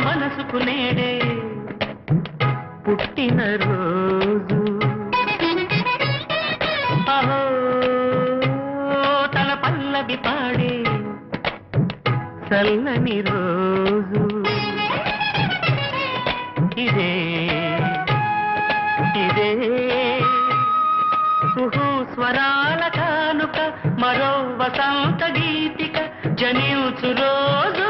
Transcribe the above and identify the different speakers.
Speaker 1: మనసుకు నేడే పుట్టిన రోజు అహో తన పల్లవి పాడే చల్లని రోజు ఇదే ఇదే కుహు స్వరాల కానుక మరో వసంత గీతిక జనించు రోజు